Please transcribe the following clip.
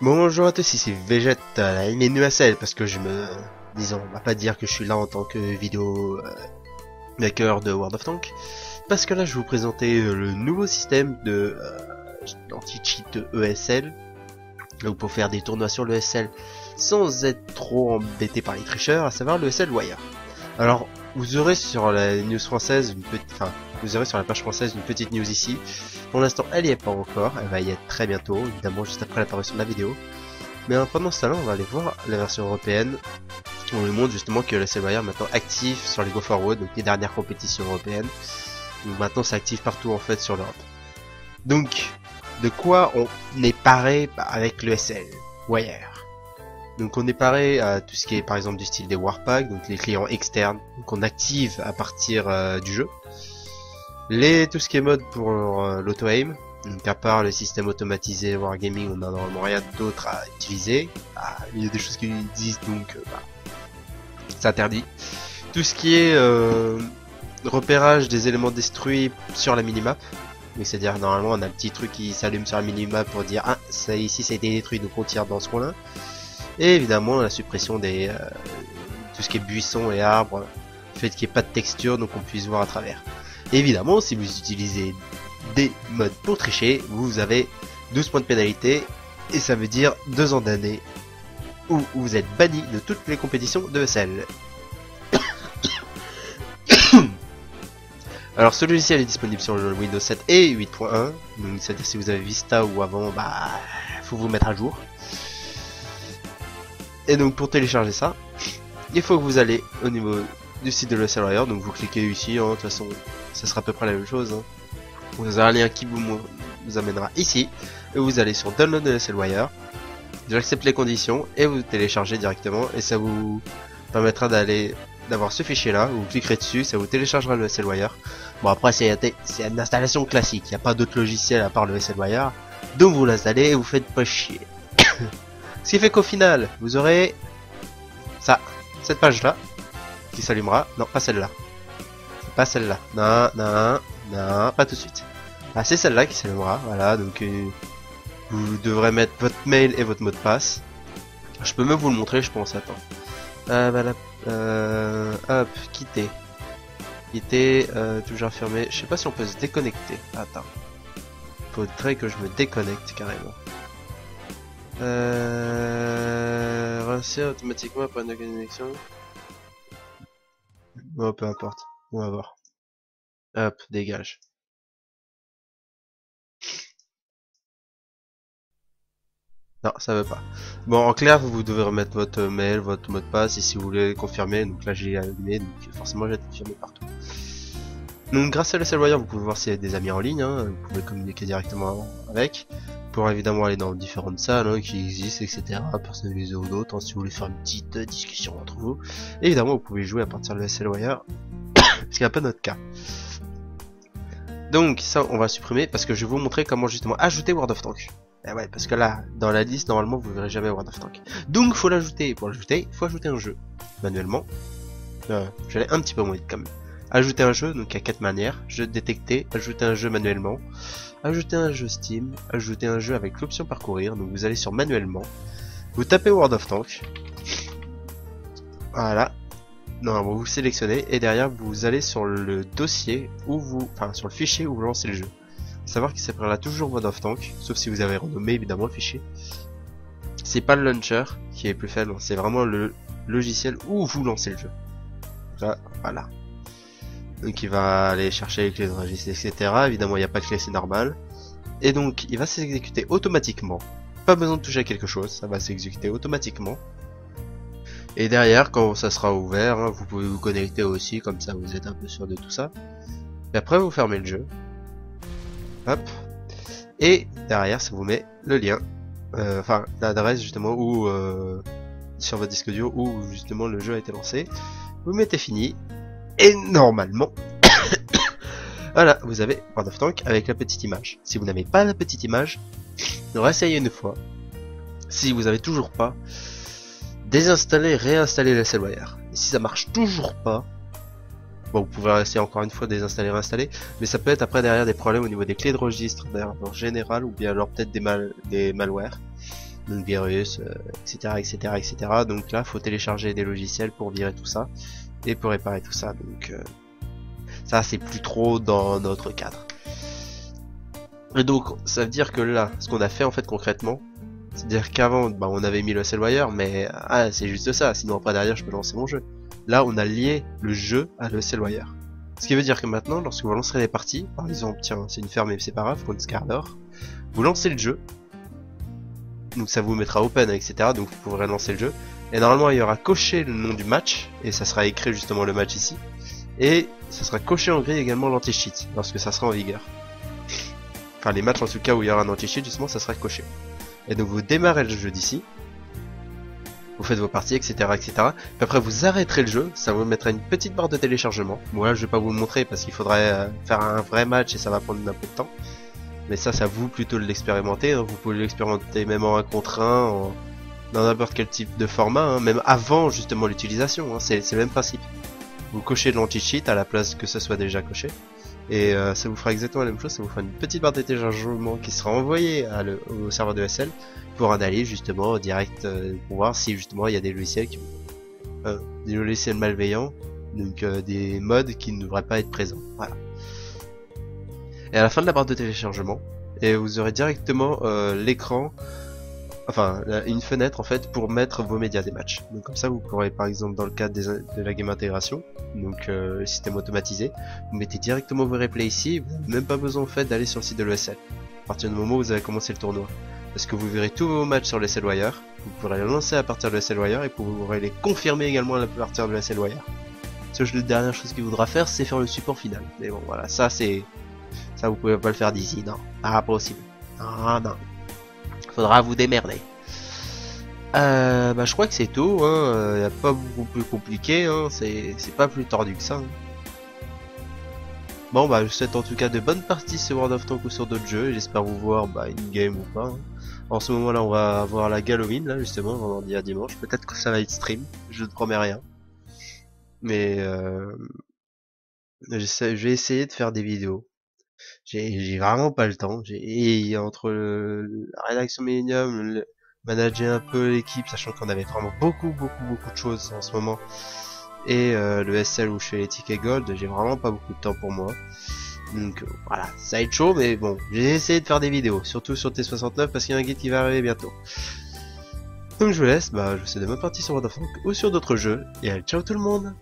Bonjour à tous, ici Végète, la NUSL, parce que disons, on va pas dire que je suis là en tant que vidéo maker de World of Tanks, parce que là je vais vous présenter le nouveau système de anti-cheat de ESL, donc pour faire des tournois sur l'ESL sans être trop embêté par les tricheurs, à savoir l'ESL Wire. Alors, vous aurez sur la news française vous aurez sur la page française une petite news ici. Pour l'instant, elle y est pas encore, elle va y être très bientôt, évidemment juste après l'apparition de la vidéo. Mais pendant ce temps-là, on va aller voir la version européenne. On lui montre justement que le Wire est maintenant actif sur les Go Forward, donc les dernières compétitions européennes. Donc maintenant, c'est actif partout en fait sur l'Europe. Donc, de quoi on est paré avec le SL Wire? Donc on est paré à tout ce qui est par exemple du style des Warpacks, donc les clients externes qu'on active à partir du jeu. Tout ce qui est mode pour l'auto-aim, donc à part le système automatisé Wargaming, on n'a normalement rien d'autre à utiliser. Il y a des choses qui existent donc c'est interdit. Tout ce qui est repérage des éléments détruits sur la minimap, c'est-à-dire normalement on a un petit truc qui s'allume sur la minimap pour dire ah ça ici ça a été détruit donc on tire dans ce coin-là. Et évidemment la suppression des tout ce qui est buissons et arbres, le fait qu'il n'y ait pas de texture donc on puisse voir à travers. Et évidemment si vous utilisez des modes pour tricher, vous avez 12 points de pénalité et ça veut dire 2 ans d'année où vous êtes banni de toutes les compétitions de ESL. Alors ce logiciel est disponible sur le Windows 7 et 8.1, donc c'est-à-dire si vous avez Vista ou avant, faut vous mettre à jour. Et donc pour télécharger ça, il faut que vous allez au niveau du site de l'ESL Wire, donc vous cliquez ici, de toute façon ça sera à peu près la même chose. Vous avez un lien qui vous amènera ici, et vous allez sur Download de l'ESL Wire, j'accepte les conditions, et vous téléchargez directement, et ça vous permettra d'avoir ce fichier là, vous cliquerez dessus, ça vous téléchargera le ESL Wire. Bon après c'est une installation classique, il n'y a pas d'autre logiciel à part le ESL Wire, donc vous l'installez et vous faites pas chier. Ce qui fait qu'au final, vous aurez cette page là, qui s'allumera. Non, pas celle-là. C'est pas celle-là. Non, pas tout de suite. C'est celle-là qui s'allumera. Voilà, donc vous devrez mettre votre mail et votre mot de passe. Je peux même vous le montrer, je pense. Attends. Hop, quitter. Quitter, toujours fermé. Je sais pas si on peut se déconnecter. Attends. Faudrait que je me déconnecte carrément. Rincer automatiquement après une connexion. Bon, peu importe. On va voir. Hop, dégage. Non, ça veut pas. Bon, en clair, vous devez remettre votre mail, votre mot de passe, et si vous voulez confirmer, donc là j'ai allumé, donc forcément j'ai confirmé partout. Donc grâce à l'ESL Wire, vous pouvez voir s'il y a des amis en ligne, vous pouvez communiquer directement avec, pour évidemment aller dans différentes salles qui existent, etc. Personnaliser ou d'autres, si vous voulez faire une petite discussion entre vous. Et évidemment, vous pouvez jouer à partir de l'ESL Wire, ce qui est un peu notre cas. Donc ça, on va supprimer parce que je vais vous montrer comment justement ajouter World of Tanks. Et ouais, parce que là, dans la liste, normalement, vous verrez jamais World of Tanks. Donc, faut l'ajouter. Pour l'ajouter, il faut ajouter un jeu manuellement. J'allais un petit peu moins vite quand même. Ajouter un jeu, donc il y a 4 manières. Jeu détecté, ajouter un jeu manuellement, ajouter un jeu Steam, ajouter un jeu avec l'option parcourir. Donc vous allez sur manuellement, vous tapez World of Tanks. Voilà. Normalement vous sélectionnez et derrière vous allez sur le dossier sur le fichier où vous lancez le jeu. Savoir qu'il s'appellera toujours World of Tanks, sauf si vous avez renommé évidemment le fichier. C'est pas le launcher qui est plus faible, c'est vraiment le logiciel où vous lancez le jeu. Là, voilà. Donc il va aller chercher les clés de registre, etc. Évidemment il n'y a pas de clé, c'est normal. Et donc il va s'exécuter automatiquement. Pas besoin de toucher à quelque chose, ça va s'exécuter automatiquement. Et derrière, quand ça sera ouvert, vous pouvez vous connecter aussi, comme ça vous êtes un peu sûr de tout ça. Et après vous fermez le jeu. Hop. Et derrière ça vous met le lien. L'adresse justement où sur votre disque dur où justement le jeu a été lancé. Vous mettez fini. Et normalement, voilà, vous avez World of Tanks avec la petite image. Si vous n'avez pas la petite image, réessayez une fois. Si vous avez toujours pas, désinstaller, réinstaller l'ESL Wire. Et si ça marche toujours pas, bon, vous pouvez essayer encore une fois désinstaller, réinstaller, mais ça peut être après derrière des problèmes au niveau des clés de registre en général, ou bien alors peut-être des malwares. donc virus, etc., etc., etc. Donc là, faut télécharger des logiciels pour virer tout ça et pour réparer tout ça. Donc ça, c'est plus trop dans notre cadre. Et donc, ça veut dire que là, ce qu'on a fait en fait concrètement, c'est-à-dire qu'avant, bah, on avait mis le SLWire, mais c'est juste ça. Sinon après derrière, je peux lancer mon jeu. Là, on a lié le jeu à le SLWire. Ce qui veut dire que maintenant, lorsque vous lancerez les parties, par exemple, tiens, c'est une ferme et c'est pas grave, Cones Cardor, vous lancez le jeu, donc ça vous mettra open, etc. Donc vous pourrez lancer le jeu. Et normalement, il y aura coché le nom du match, et ça sera écrit justement le match ici. Et ça sera coché en gris également l'anti-cheat, lorsque ça sera en vigueur. Enfin, les matchs en tout cas où il y aura un anti-cheat, justement, ça sera coché. Et donc vous démarrez le jeu d'ici. Vous faites vos parties, etc., etc. Puis après vous arrêterez le jeu, ça vous mettra une petite barre de téléchargement. Bon là je vais pas vous le montrer parce qu'il faudrait faire un vrai match et ça va prendre un peu de temps. Mais ça vous plutôt de l'expérimenter, hein. Vous pouvez l'expérimenter même en 1 contre 1, dans n'importe quel type de format, hein. Même avant justement l'utilisation, hein. C'est le même principe. Vous cochez de l'anti-cheat à la place que ça soit déjà coché. Et ça vous fera exactement la même chose, ça vous fera une petite barre de téléchargement qui sera envoyée au serveur de SL pour analyser justement direct pour voir si justement il y a des logiciels des logiciels malveillants, donc des mods qui ne devraient pas être présents. Voilà. Et à la fin de la barre de téléchargement, et vous aurez directement l'écran, enfin une fenêtre en fait pour mettre vos médias des matchs. Donc comme ça vous pourrez par exemple dans le cadre de la game intégration, donc le système automatisé, vous mettez directement vos replays ici, vous n'avez même pas besoin en fait d'aller sur le site de l'ESL. À partir du moment où vous avez commencé le tournoi. Parce que vous verrez tous vos matchs sur le SLWire, vous pourrez les lancer à partir de le SLWire et vous pourrez les confirmer également à partir de le SLWire. La dernière chose qu'il voudra faire c'est faire le support final. Mais bon voilà, ça vous pouvez pas le faire d'ici, non, pas possible. Non, non. Faudra vous démerder. Bah je crois que c'est tout, hein. Y a pas beaucoup plus compliqué, hein. C'est pas plus tordu que ça. Hein. Bon bah je vous souhaite en tout cas de bonnes parties sur World of Tanks ou sur d'autres jeux, j'espère vous voir in-game ou pas. Hein. En ce moment là on va avoir la Halloween là justement, vendredi à dimanche, peut-être que ça va être stream, je ne promets rien. Mais je vais essayer de faire des vidéos. J'ai vraiment pas le temps, entre la rédaction Millennium, manager un peu l'équipe, sachant qu'on avait vraiment beaucoup de choses en ce moment. Et le SL où je fais les tickets gold, j'ai vraiment pas beaucoup de temps pour moi. Donc voilà, ça va être chaud, mais bon, j'ai essayé de faire des vidéos, surtout sur T69 parce qu'il y a un guide qui va arriver bientôt. Donc je vous laisse, je vous souhaite de bonnes parties sur World of Tanks ou sur d'autres jeux, et ciao tout le monde!